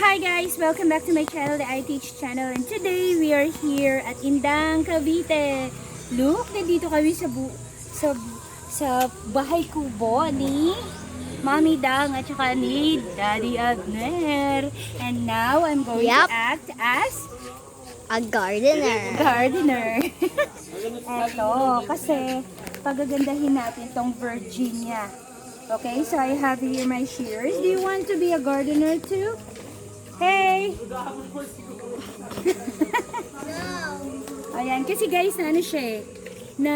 Hi guys! Welcome back to my channel, the I Teach channel. And today we are here at Indang, Cavite. Look, nandito kami sa bahay kubo ni Mami Dang at saka ni Daddy Abner. And now I'm going to act as a gardener. Eto, kasi pagagandahin natin tong Virginia. Okay, so I have here my shears. Do you want to be a gardener too? Hey! Ayan, kasi guys, na ano siya eh, na,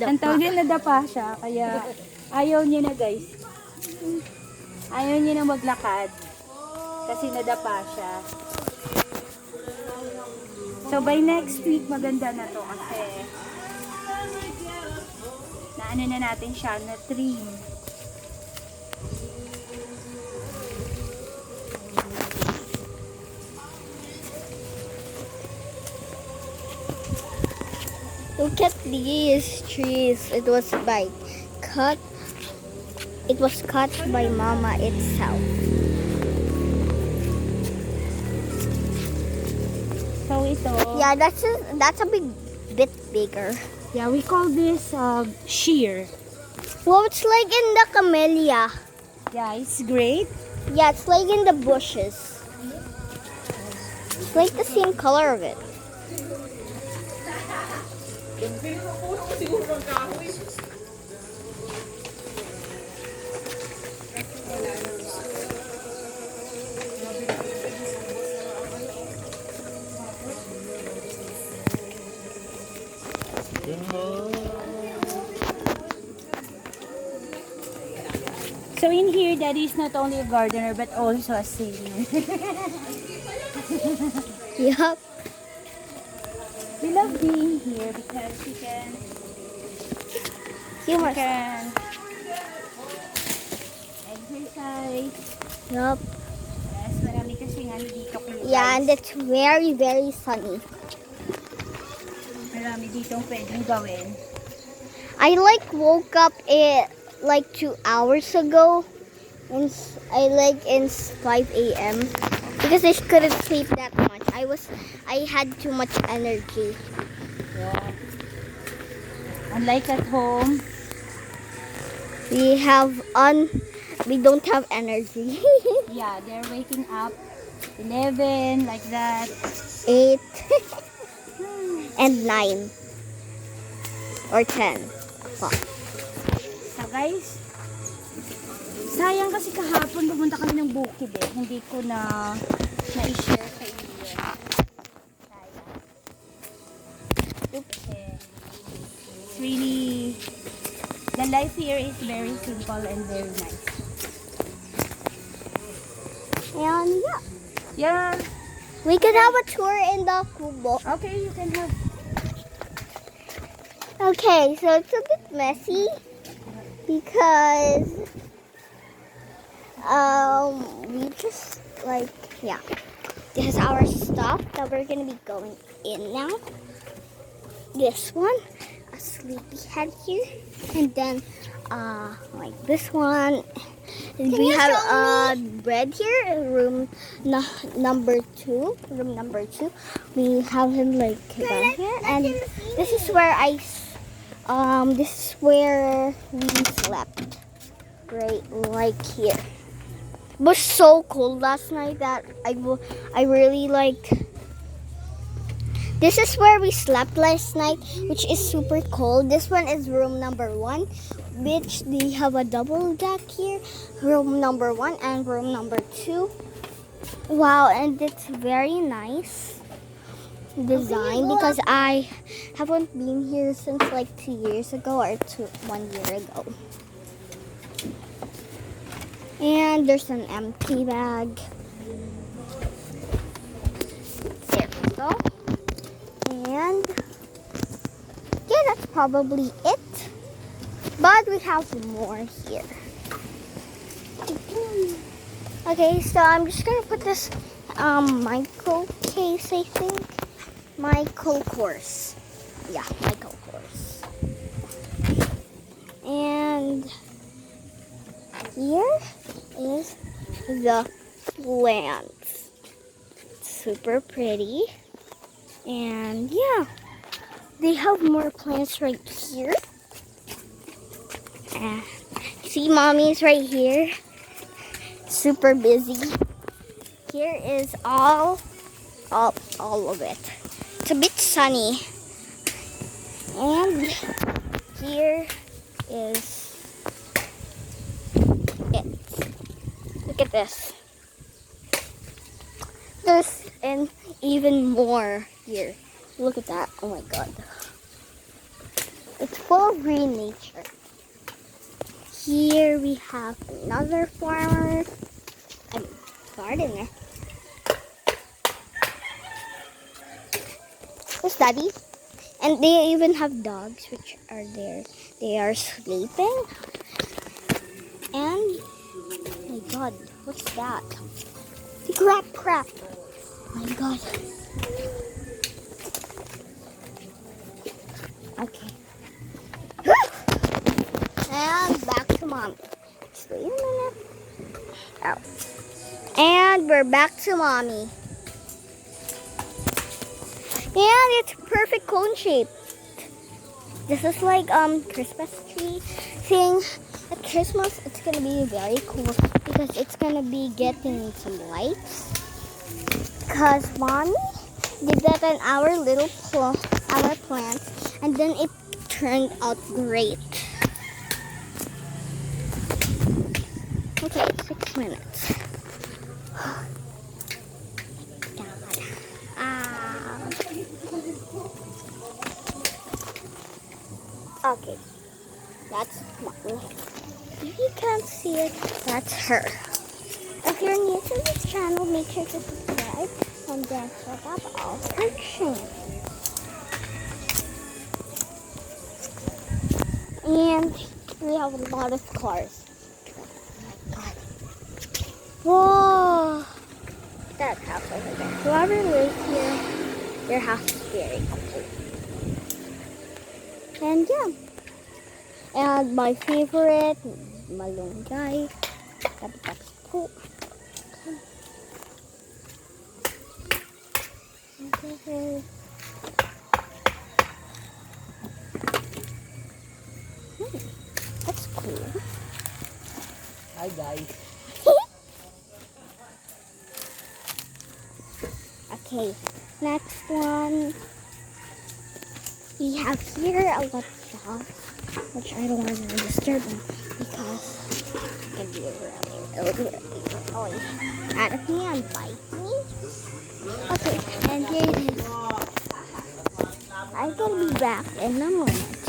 ang tawag niya, nadapa siya, kaya ayaw niya na guys. Ayaw niya na maglakad, kasi nadapa siya. So by next week, maganda na to kasi, naano na natin siya, na trim. Look at these trees. It was cut by Mama itself. So ito, Yeah, that's a bit bigger. yeah, we call this shear. Well, it's like in the camellia. Yeah, it's great. Yeah, it's like in the bushes. It's like the same color of it. So in here, Daddy is not only a gardener but also a singer. Yup. We love being here because we can exercise. Yup. Yes, marami kasi nga dito clubs. Yeah, and it's very, very sunny. Marami ditong pwedeng gawin. I woke up like 2 hours ago, and in 5 a.m. because I couldn't sleep that much. I had too much energy. Yeah. Unlike at home, We don't have energy. yeah, they're waking up 11 like that. 8 and 9 or 10 o'clock. So guys, sayang kasi kahapon pumunta kami ng bukid eh. Hindi ko na-share sa inyo. Sayang. Oops. It's really, the life here is very simple and very nice. And yeah, Yeah. we could have a tour in the kubo. Okay, you can have. Okay, so it's a bit messy because we just this is our stuff that we're gonna be going in now. This one, a sleepy head here, and then like this one. And we have a bed here, number two. We have him like down here, and this is where this is where we slept, right, like here. It was so cold last night that I really liked. This is where we slept last night, which is super cold. This one is room number 1, which they have a double deck here. Room number 1 and room number 2. Wow, and it's very nice design because I haven't been here since like 2 years ago or 1 year ago. And there's an empty bag. There we go. And yeah, that's probably it. But we have more here. Okay, so I'm just gonna put this micro case, I think. Michael Kors. Yeah, Michael Kors. And here is the plants. Super pretty. And yeah, they have more plants right here. And see, mommy's right here. Super busy. Here is all of it. It's a bit sunny. And here is it. Look at this. There's and even more here. Look at that. Oh my god. It's full of green nature. Here we have another farmer. I mean, gardener. Where's Daddy? And they even have dogs which are there. They are sleeping. And oh my god, what's that? Crap. Oh my god. Okay. And back to Mommy. Just wait a minute. Oh. And we're back to Mommy. And it's perfect cone shape. This is like Christmas tree thing. At Christmas, it's gonna be very cool because it's gonna be getting some lights. Because Mommy did that on our little our plants, and then it turned out great. Okay, 6 minutes. Okay, that's Mommy. If you can't see it, that's her. If you're new to this channel, make sure to subscribe and then check out all her channels. And we have a lot of cars. Whoa! That house over there. Whoever lives here, their house is very cool. And yeah. And my favorite, malunggay. That's cool. Okay. That's cool. Hi guys. Okay, next one. We have here a lot of dogs, which I don't want to disturb them because it can be really annoying. Out of me and bite me. Okay, and here it is. I'm gonna be back in a moment.